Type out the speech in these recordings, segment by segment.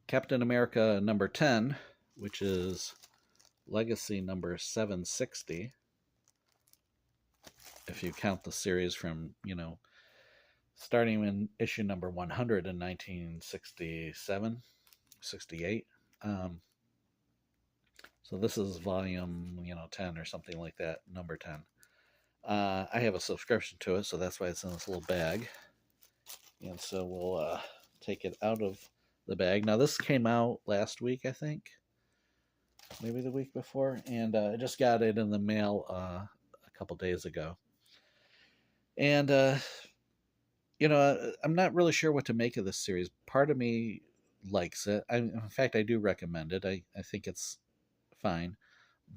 Captain America number 10, which is Legacy number 760, if you count the series from, starting in issue number 100 in 1967, 68. Um, so this is volume, 10 or something like that, number 10. I have a subscription to it, so that's why it's in this little bag. And so we'll take it out of the bag. Now, this came out last week, I think, maybe the week before, and I just got it in the mail a couple days ago. And, I'm not really sure what to make of this series. Part of me likes it. In fact, I do recommend it. I think it's fine,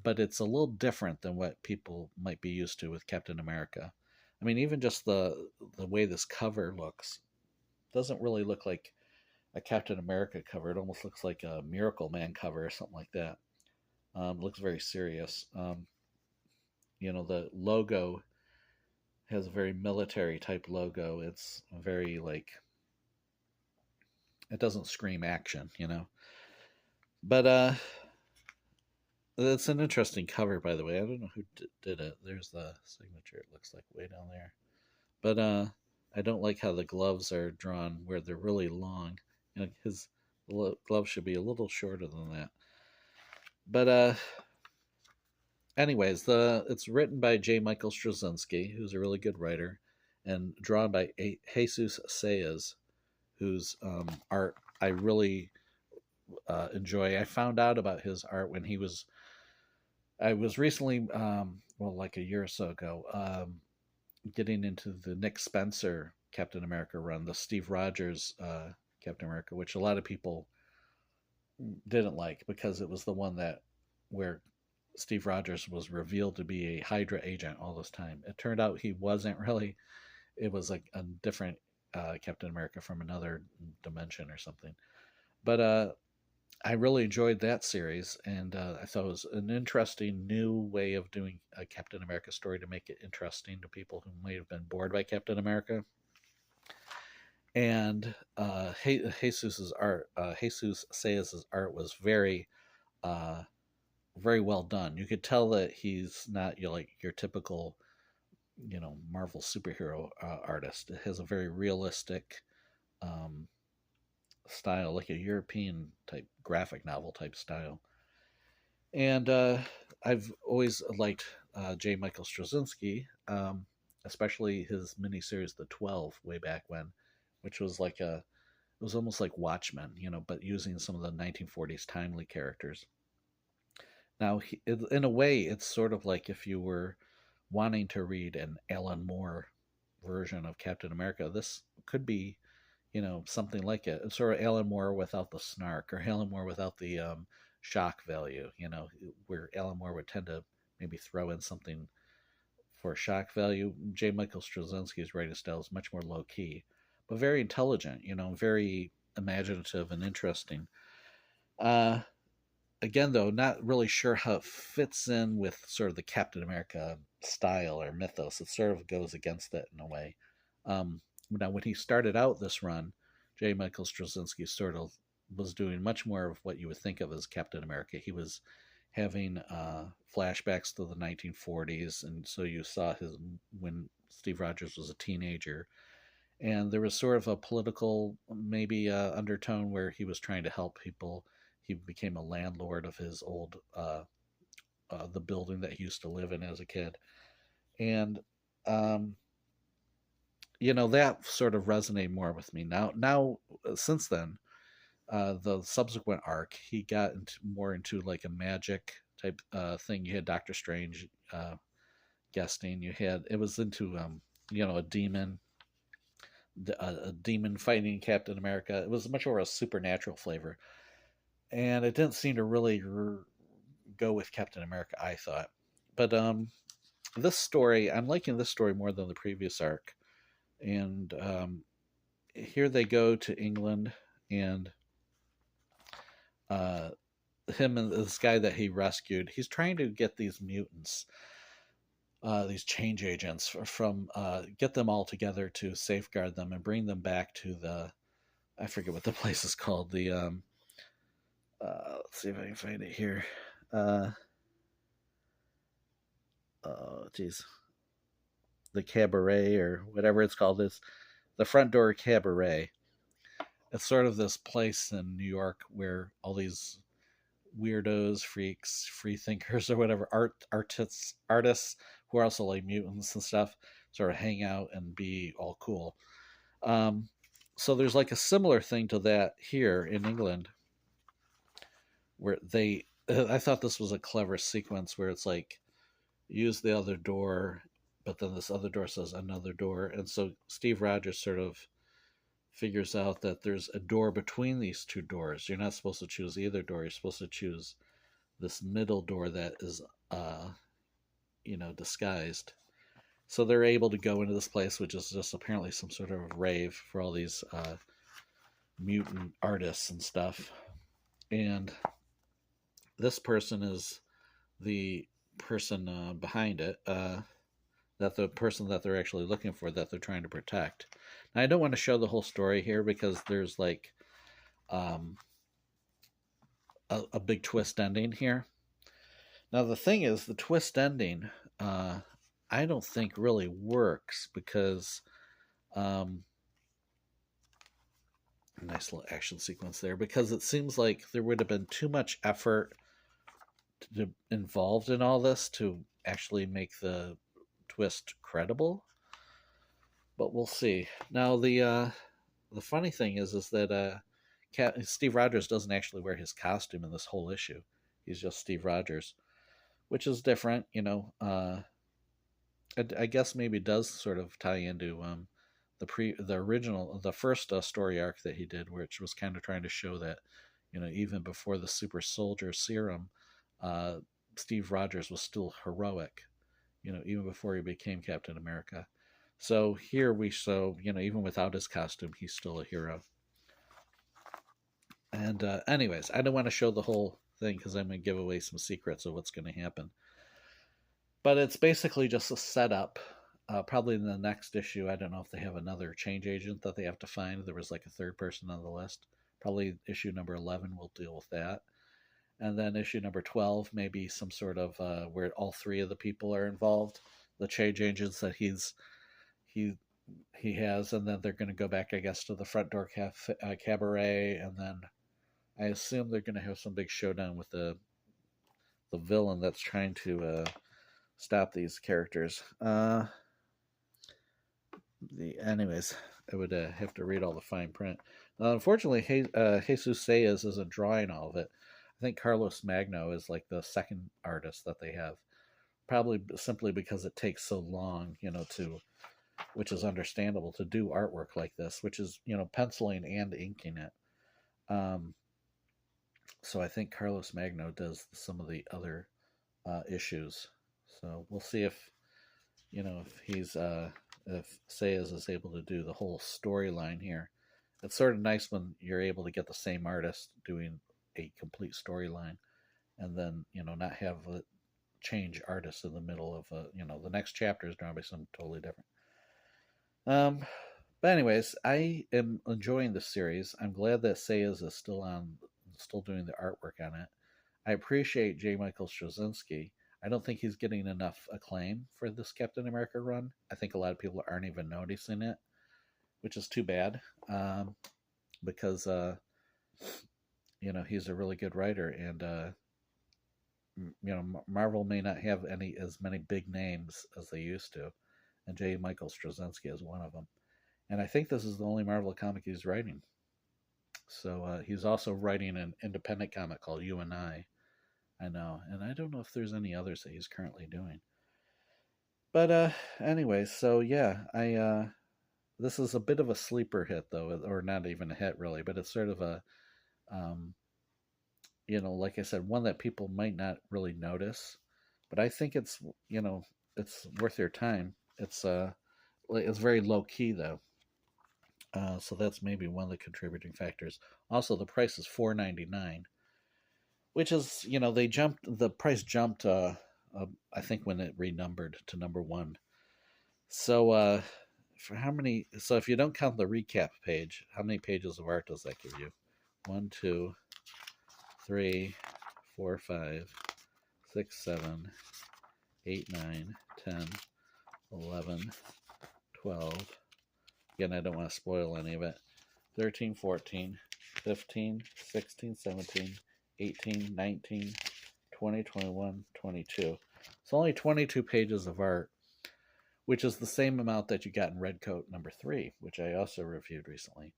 but it's a little different than what people might be used to with Captain America. I mean, even just the way this cover looks doesn't really look like a Captain America cover. It almost looks like a Miracle Man cover or something like that. Looks very serious. The logo has a very military type logo. It's very like it doesn't scream action. But it's an interesting cover, by the way. I don't know who did it. There's the signature. It looks like way down there. But I don't like how the gloves are drawn where they're really long. His gloves should be a little shorter than that. But anyways, it's written by J. Michael Straczynski, who's a really good writer, and drawn by Jesus Saiz, whose art I really enjoy. I found out about his art when I was recently, like a year or so ago, getting into the Nick Spencer Captain America run, the Steve Rogers Captain America, which a lot of people didn't like because it was the one where Steve Rogers was revealed to be a Hydra agent all this time. It turned out he wasn't really. It was like a different Captain America from another dimension or something. But I really enjoyed that series, and I thought it was an interesting new way of doing a Captain America story to make it interesting to people who might have been bored by Captain America. And Jesus's art, Jesus Saez's art was very, very well done. You could tell that he's not your typical, Marvel superhero artist. It has a very realistic style, like a European type graphic novel type style. And I've always liked J. Michael Straczynski, especially his miniseries The 12 way back when, which was it was almost like Watchmen, but using some of the 1940s timely characters. Now, in a way, it's sort of like if you were wanting to read an Alan Moore version of Captain America, this could be, something like it. It's sort of Alan Moore without the snark, or Alan Moore without the shock value, where Alan Moore would tend to maybe throw in something for shock value. J. Michael Straczynski's writing style is much more low key, but very intelligent, very imaginative and interesting. Uh, Again, though, not really sure how it fits in with sort of the Captain America style or mythos. It sort of goes against it in a way. Now, when he started out this run, J. Michael Straczynski sort of was doing much more of what you would think of as Captain America. He was having flashbacks to the 1940s, and so you saw his when Steve Rogers was a teenager, and there was sort of a political maybe undertone where he was trying to help people. He became a landlord of his old the building that he used to live in as a kid, and um, that sort of resonated more with me. Now since then, the subsequent arc, he got more into like a magic type thing. You had Doctor Strange guesting. It was into a demon, a demon fighting Captain America. It was much more a supernatural flavor, and it didn't seem to really go with Captain America, I thought. But this story, I'm liking this story more than the previous arc. And here they go to England, and uh, him and this guy that he rescued, he's trying to get these mutants, these change agents, from get them all together to safeguard them and bring them back to I forget what the place is called, Let's see if I can find it here. Uh, oh, geez, the Cabaret or whatever it's called is the Front Door Cabaret. It's sort of this place in New York where all these weirdos, freaks, free thinkers, or whatever artists who are also like mutants and stuff, sort of hang out and be all cool. Um, so there's like a similar thing to that here in England, where they. I thought this was a clever sequence where it's like use the other door, but then this other door says another door, and so Steve Rogers sort of figures out that there's a door between these two doors. You're not supposed to choose either door. You're supposed to choose this middle door that is, disguised. So they're able to go into this place, which is just apparently some sort of rave for all these mutant artists and stuff. And this person is the person behind it. That the person that they're actually looking for, that they're trying to protect. Now, I don't want to show the whole story here because there's like a big twist ending here. Now, the thing is, the twist ending, I don't think really works because nice little action sequence there, because it seems like there would have been too much effort involved in all this to actually make the twist credible. But we'll see. Now, the funny thing is that Steve Rogers doesn't actually wear his costume in this whole issue. He's just Steve Rogers, which is different, I guess maybe does sort of tie into the first story arc that he did, which was kind of trying to show that, even before the super soldier serum, Steve Rogers was still heroic, even before he became Captain America. So here even without his costume, he's still a hero. And anyways, I don't want to show the whole thing because I'm going to give away some secrets of what's going to happen. But it's basically just a setup. Probably in the next issue, I don't know if they have another change agent that they have to find. There was like a third person on the list. Probably issue number 11 will deal with that. And then issue number 12, maybe some sort of where all three of the people are involved, the change agents that he has, and then they're going to go back, I guess, to the Front Door Cabaret, and then I assume they're going to have some big showdown with the villain that's trying to stop these characters. Anyways, I would have to read all the fine print. Unfortunately, Jesus Sayas isn't drawing all of it. I think Carlos Magno is like the second artist that they have, probably simply because it takes so long, which is understandable, to do artwork like this, which is, penciling and inking it. So I think Carlos Magno does some of the other issues. So we'll see if Sayas is able to do the whole storyline here. It's sort of nice when you're able to get the same artist doing a complete storyline, and then not have a change artist in the middle of the next chapter is drawn by something totally different. But anyways, I am enjoying this series. I'm glad that Sayas is still doing the artwork on it. I appreciate J. Michael Straczynski. I don't think he's getting enough acclaim for this Captain America run. I think a lot of people aren't even noticing it, which is too bad, because he's a really good writer, and Marvel may not have as many big names as they used to, and J. Michael Straczynski is one of them. And I think this is the only Marvel comic he's writing. So he's also writing an independent comic called You and I know, and I don't know if there's any others that he's currently doing. But anyways, so yeah, this is a bit of a sleeper hit, though, or not even a hit really, but it's sort of a like I said, one that people might not really notice, but I think it's it's worth your time. It's very low key though, so that's maybe one of the contributing factors. Also, the price is $4.99, which is the price jumped. I think when it renumbered to number one. So for how many? So if you don't count the recap page, how many pages of art does that give you? 1, 2, 3, 4, 5, 6, 7, 8, 9, 10, 11, 12. Again, I don't want to spoil any of it. 13, 14, 15, 16, 17, 18, 19, 20, 21, 22. It's only 22 pages of art, which is the same amount that you got in Redcoat number 3, which I also reviewed recently.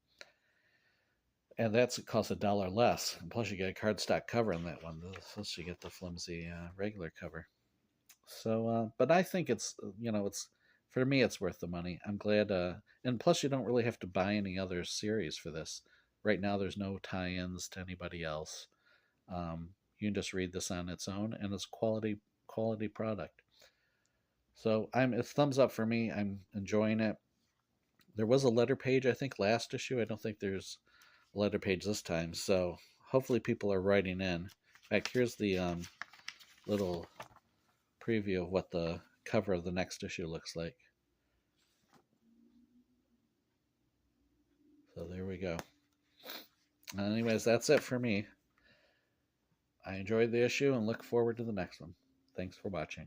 And that's it costs $1 less. And plus, you get a cardstock cover on that one. Plus, you get the flimsy regular cover. So, but I think it's it's for me it's worth the money. I'm glad. And plus, you don't really have to buy any other series for this. Right now, there's no tie-ins to anybody else. You can just read this on its own, and it's quality product. So it's thumbs up for me. I'm enjoying it. There was a letter page, I think, last issue. I don't think there's a letter page this time. So hopefully people are writing in. In fact, here's the little preview of what the cover of the next issue looks like. So there we go. Anyways, that's it for me. I enjoyed the issue and look forward to the next one. Thanks for watching.